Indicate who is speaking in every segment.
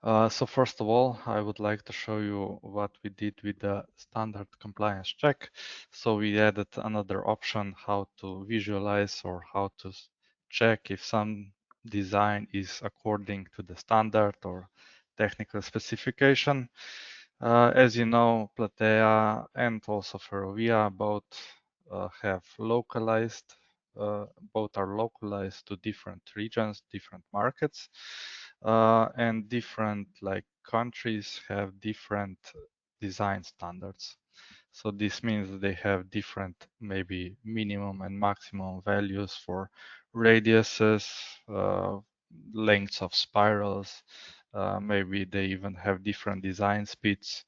Speaker 1: So first of all, I would like to show you what we did with the standard compliance check. So we added another option how to visualize or how to check if some design is according to the standard or technical specification. As you know, PLATEIA and also FERROVIA both have localized, both are localized to different regions, different markets, and different like countries have different design standards. So this means they have different maybe minimum and maximum values for radiuses, lengths of spirals, maybe they even have different design speeds,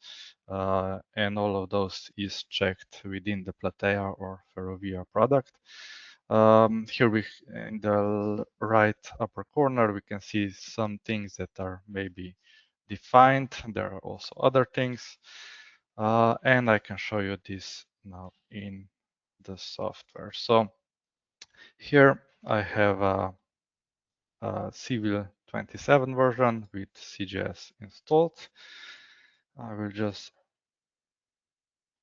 Speaker 1: and all of those is checked within the PLATEIA or FERROVIA product. Here we, in the right upper corner, we can see some things that are maybe defined. There are also other things, and I can show you this now in the software. So here I have a Civil 27 version with CGS installed. I will just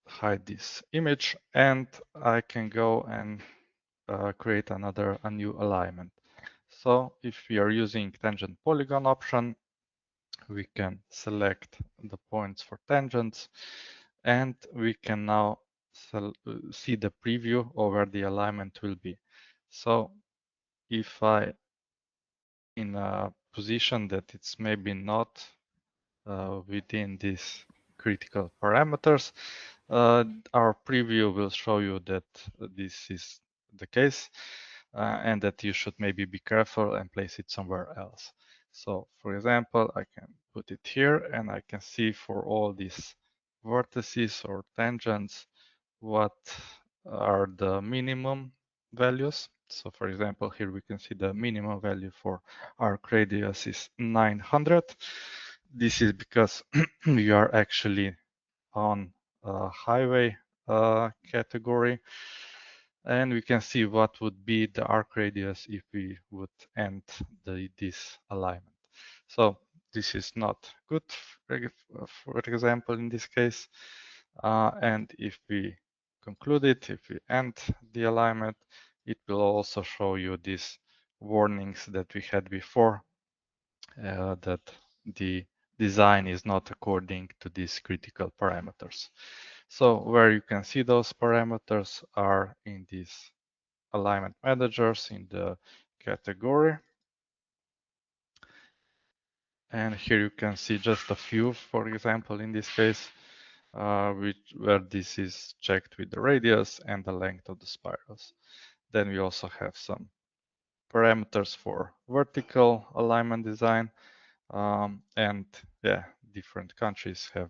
Speaker 1: hide this image and I can go and create a new alignment. So if we are using tangent polygon option, we can select the points for tangents and we can now see the preview of where the alignment will be. So if I in a position that it's maybe not within these critical parameters, our preview will show you that this is the case and that you should maybe be careful and place it somewhere else. So for example, I can put it here and I can see for all these vertices or tangents what are the minimum values. So for example, here we can see the minimum value for arc radius is 900. This is because we are actually on a highway category. And we can see what would be the arc radius if we would end this alignment. So this is not good, for example, in this case. And if we conclude it, if we end the alignment, it will also show you these warnings that we had before, that the design is not according to these critical parameters. So where you can see those parameters are in these alignment managers in the category. And here you can see just a few, for example, in this case, where this is checked with the radius and the length of the spirals. Then we also have some parameters for vertical alignment design. And yeah, different countries have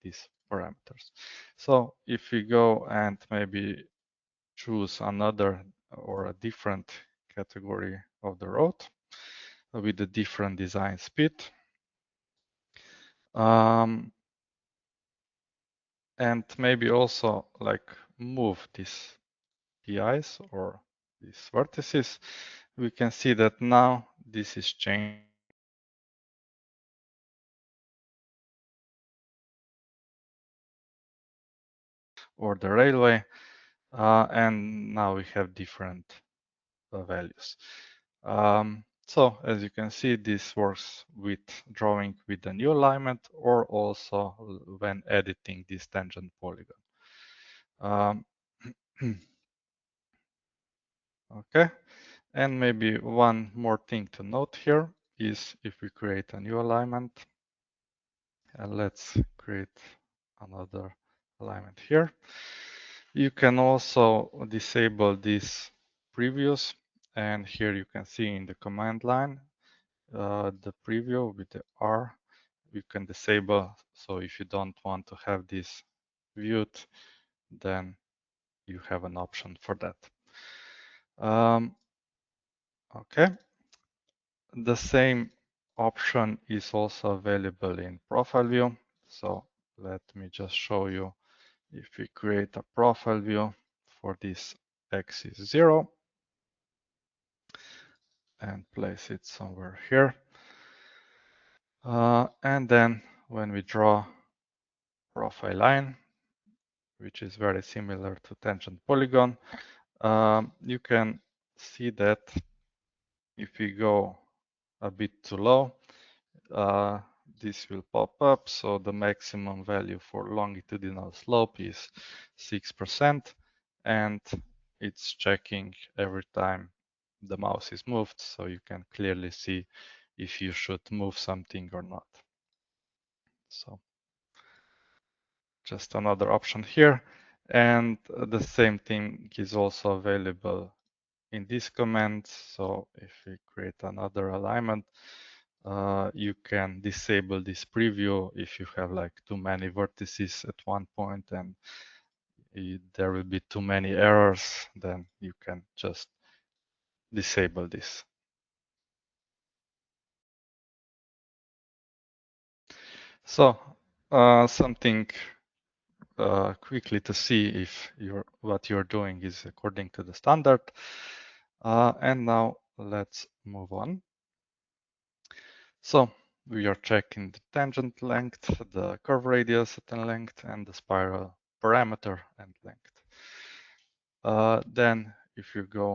Speaker 1: these parameters. So if we go and maybe choose another or a different category of the road with a different design speed, and maybe also like move these PIs or these vertices, we can see that now this is changed or the railway, and now we have different values. So as you can see, this works with drawing with the new alignment or also when editing this tangent polygon. Okay, and maybe one more thing to note here is if we create a new alignment, and let's create another alignment here. You can also disable these previews, and here you can see in the command line the preview with the R. You can disable, so if you don't want to have this viewed, then you have an option for that. Okay, the same option is also available in profile view. So let me just show you. If we create a profile view for this x is 0 and place it somewhere here, And then when we draw profile line, which is very similar to tangent polygon, you can see that if we go a bit too low, this will pop up. So the maximum value for longitudinal slope is 6%, and it's checking every time the mouse is moved, so you can clearly see if you should move something or not. So just another option here. And the same thing is also available in this command. So if we create another alignment, you can disable this preview if you have like too many vertices at one point and there will be too many errors, then you can just disable this. So something quickly to see if what you're doing is according to the standard. And now let's move on. So we are checking the tangent length, the curve radius and length, and the spiral parameter and length. Then if you go